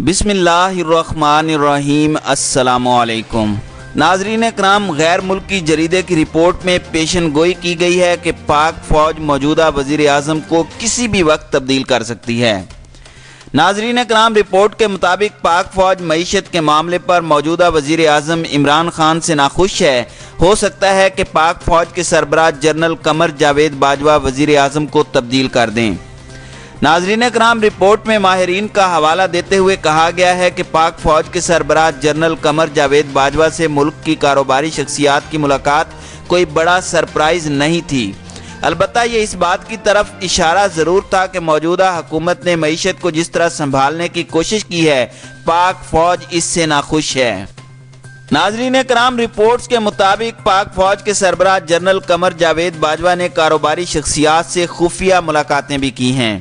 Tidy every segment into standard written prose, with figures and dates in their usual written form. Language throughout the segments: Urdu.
بسم اللہ الرحمن الرحیم۔ السلام علیکم ناظرین کرام، غیر ملکی جریدے کی رپورٹ میں پیشن گوئی کی گئی ہے کہ پاک فوج موجودہ وزیر اعظم کو کسی بھی وقت تبدیل کر سکتی ہے۔ ناظرین کرام، رپورٹ کے مطابق پاک فوج معیشت کے معاملے پر موجودہ وزیر اعظم عمران خان سے ناخوش ہے۔ ہو سکتا ہے کہ پاک فوج کے سربراہ جنرل قمر جاوید باجوہ وزیر اعظم کو تبدیل کر دیں۔ ناظرین کرام، رپورٹ میں ماہرین کا حوالہ دیتے ہوئے کہا گیا ہے کہ پاک فوج کے سربراہ جنرل قمر جاوید باجوہ سے ملک کی کاروباری شخصیات کی ملاقات کوئی بڑا سرپرائز نہیں تھی، البتہ یہ اس بات کی طرف اشارہ ضرور تھا کہ موجودہ حکومت نے معیشت کو جس طرح سنبھالنے کی کوشش کی ہے، پاک فوج اس سے ناخوش ہے۔ ناظرین کرام، رپورٹس کے مطابق پاک فوج کے سربراہ جنرل قمر جاوید باجوہ نے کاروباری شخصیات سے خفیہ ملاقاتیں بھی کی ہیں۔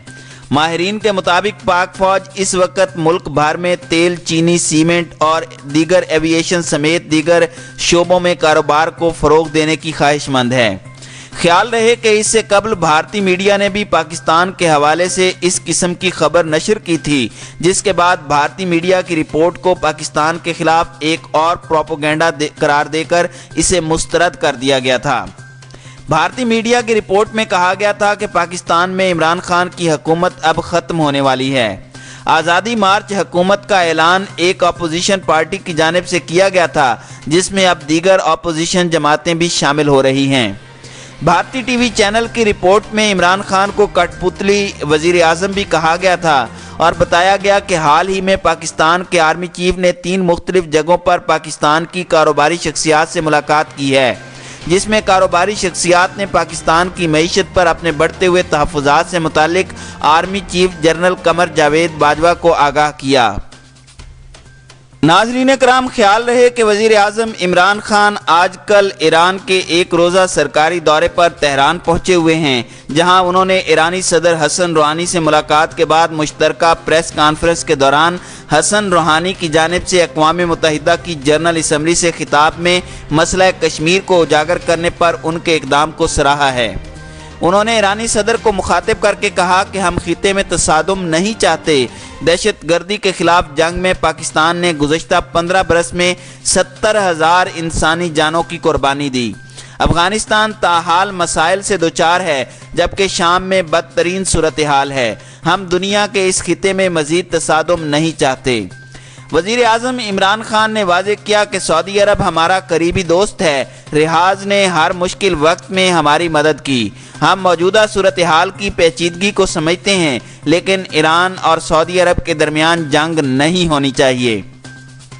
ماہرین کے مطابق پاک فوج اس وقت ملک بھر میں تیل، چینی، سیمنٹ اور دیگر ایوییشن سمیت دیگر شعبوں میں کاروبار کو فروغ دینے کی خواہش مند ہے۔ خیال رہے کہ اس سے قبل بھارتی میڈیا نے بھی پاکستان کے حوالے سے اس قسم کی خبر نشر کی تھی، جس کے بعد بھارتی میڈیا کی رپورٹ کو پاکستان کے خلاف ایک اور پروپیگنڈا قرار دے کر اسے مسترد کر دیا گیا تھا۔ بھارتی میڈیا کی رپورٹ میں کہا گیا تھا کہ پاکستان میں عمران خان کی حکومت اب ختم ہونے والی ہے۔ آزادی مارچ حکومت کا اعلان ایک اپوزیشن پارٹی کی جانب سے کیا گیا تھا، جس میں اب دیگر اپوزیشن جماعتیں بھی شامل ہو رہی ہیں۔ بھارتی ٹی وی چینل کی رپورٹ میں عمران خان کو کٹ پتلی وزیر اعظم بھی کہا گیا تھا اور بتایا گیا کہ حال ہی میں پاکستان کے آرمی چیف نے 3 مختلف جگہوں پر پاکستان کی کاروباری شخصیات سے ملاقات کی ہے، جس میں کاروباری شخصیات نے پاکستان کی معیشت پر اپنے بڑھتے ہوئے تحفظات سے متعلق army chief general Qamar Javed Bajwa کو آگاہ کیا۔ ناظرین کرام، خیال رہے کہ وزیر اعظم عمران خان آج کل ایران کے ایک روزہ سرکاری دورے پر تہران پہنچے ہوئے ہیں، جہاں انہوں نے ایرانی صدر حسن روحانی سے ملاقات کے بعد مشترکہ پریس کانفرنس کے دوران حسن روحانی کی جانب سے اقوام متحدہ کی جنرل اسمبلی سے خطاب میں مسئلہ کشمیر کو اجاگر کرنے پر ان کے اقدام کو سراہا ہے۔ انہوں نے ایرانی صدر کو مخاطب کر کے کہا کہ ہم خطے میں تصادم نہیں چاہتے۔ دہشت گردی کے خلاف جنگ میں پاکستان نے گزشتہ 15 برس میں 70,000 انسانی جانوں کی قربانی دی۔ افغانستان تاحال مسائل سے دوچار ہے، جبکہ شام میں بدترین صورتحال ہے۔ ہم دنیا کے اس خطے میں مزید تصادم نہیں چاہتے۔ وزیر اعظم عمران خان نے واضح کیا کہ سعودی عرب ہمارا قریبی دوست ہے۔ رہاز نے ہر مشکل وقت میں ہماری مدد کی۔ ہم موجودہ صورتحال کی پیچیدگی کو سمجھتے ہیں، لیکن ایران اور سعودی عرب کے درمیان جنگ نہیں ہونی چاہیے۔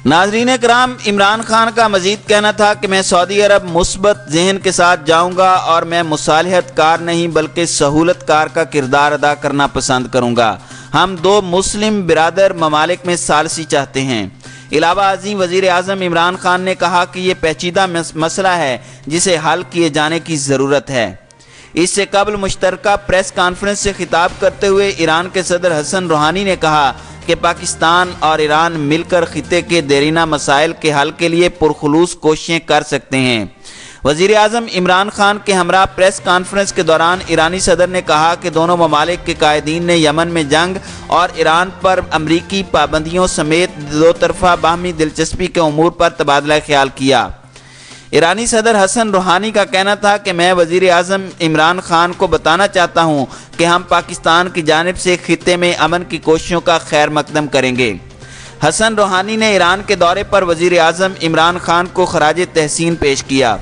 ناظرین کرام، عمران خان کا مزید کہنا تھا کہ میں سعودی عرب مثبت ذہن کے ساتھ جاؤں گا اور میں مصالحت کار نہیں بلکہ سہولت کار کا کردار ادا کرنا پسند کروں گا۔ ہم 2 مسلم برادر ممالک میں ثالثی چاہتے ہیں۔ علاوہ ازیں وزیر اعظم عمران خان نے کہا کہ یہ پیچیدہ مسئلہ ہے جسے حل کیے جانے کی ضرورت ہے۔ اس سے قبل مشترکہ پریس کانفرنس سے خطاب کرتے ہوئے ایران کے صدر حسن روحانی نے کہا کہ پاکستان اور ایران مل کر خطے کے دیرینہ مسائل کے حل کے لیے پرخلوص کوششیں کر سکتے ہیں۔ وزیر اعظم عمران خان کے ہمراہ پریس کانفرنس کے دوران ایرانی صدر نے کہا کہ دونوں ممالک کے قائدین نے یمن میں جنگ اور ایران پر امریکی پابندیوں سمیت 2 طرفہ باہمی دلچسپی کے امور پر تبادلہ خیال کیا۔ ایرانی صدر حسن روحانی کا کہنا تھا کہ میں وزیر اعظم عمران خان کو بتانا چاہتا ہوں کہ ہم پاکستان کی جانب سے خطے میں امن کی کوششوں کا خیر مقدم کریں گے۔ حسن روحانی نے ایران کے دورے پر وزیر اعظم عمران خان کو خراج تحسین پیش کیا۔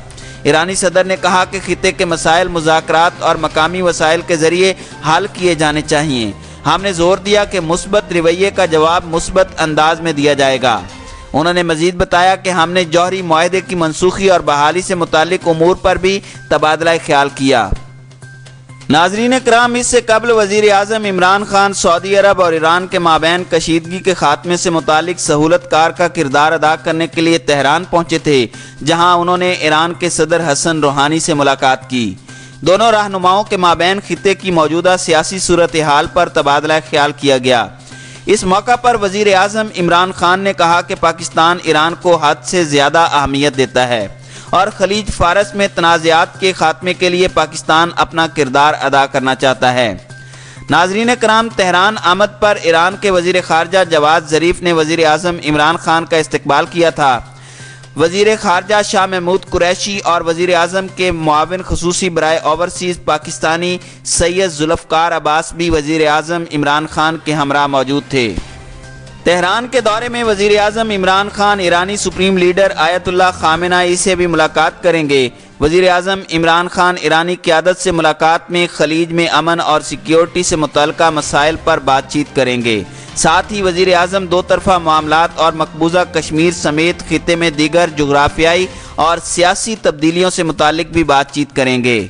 ایرانی صدر نے کہا کہ خطے کے مسائل مذاکرات اور مقامی وسائل کے ذریعے حل کیے جانے چاہیے۔ ہم نے زور دیا کہ مثبت رویے کا جواب مثبت انداز میں دیا جائے گا۔ انہوں نے مزید بتایا کہ ہم نے جوہری معاہدے کی منسوخی اور بحالی سے متعلق امور پر بھی تبادلہ خیال کیا۔ ناظرین کرام، اس سے قبل وزیر اعظم عمران خان سعودی عرب اور ایران کے مابین کشیدگی کے خاتمے سے متعلق سہولت کار کا کردار ادا کرنے کے لیے تہران پہنچے تھے، جہاں انہوں نے ایران کے صدر حسن روحانی سے ملاقات کی۔ دونوں رہنماؤں کے مابین خطے کی موجودہ سیاسی صورتحال پر تبادلہ خیال کیا گیا۔ اس موقع پر وزیر اعظم عمران خان نے کہا کہ پاکستان ایران کو حد سے زیادہ اہمیت دیتا ہے اور خلیج فارس میں تنازعات کے خاتمے کے لیے پاکستان اپنا کردار ادا کرنا چاہتا ہے۔ ناظرین کرام، تہران آمد پر ایران کے وزیر خارجہ جواد ظریف نے وزیر اعظم عمران خان کا استقبال کیا تھا۔ وزیر خارجہ شاہ محمود قریشی اور وزیر اعظم کے معاون خصوصی برائے اوورسیز پاکستانی سید ذوالفقار عباس بھی وزیر اعظم عمران خان کے ہمراہ موجود تھے۔ تہران کے دورے میں وزیر اعظم عمران خان ایرانی سپریم لیڈر آیت اللہ خامنہ ای سے بھی ملاقات کریں گے۔ وزیر اعظم عمران خان ایرانی قیادت سے ملاقات میں خلیج میں امن اور سیکیورٹی سے متعلقہ مسائل پر بات چیت کریں گے۔ ساتھ ہی وزیر اعظم دو طرفہ معاملات اور مقبوضہ کشمیر سمیت خطے میں دیگر جغرافیائی اور سیاسی تبدیلیوں سے متعلق بھی بات چیت کریں گے۔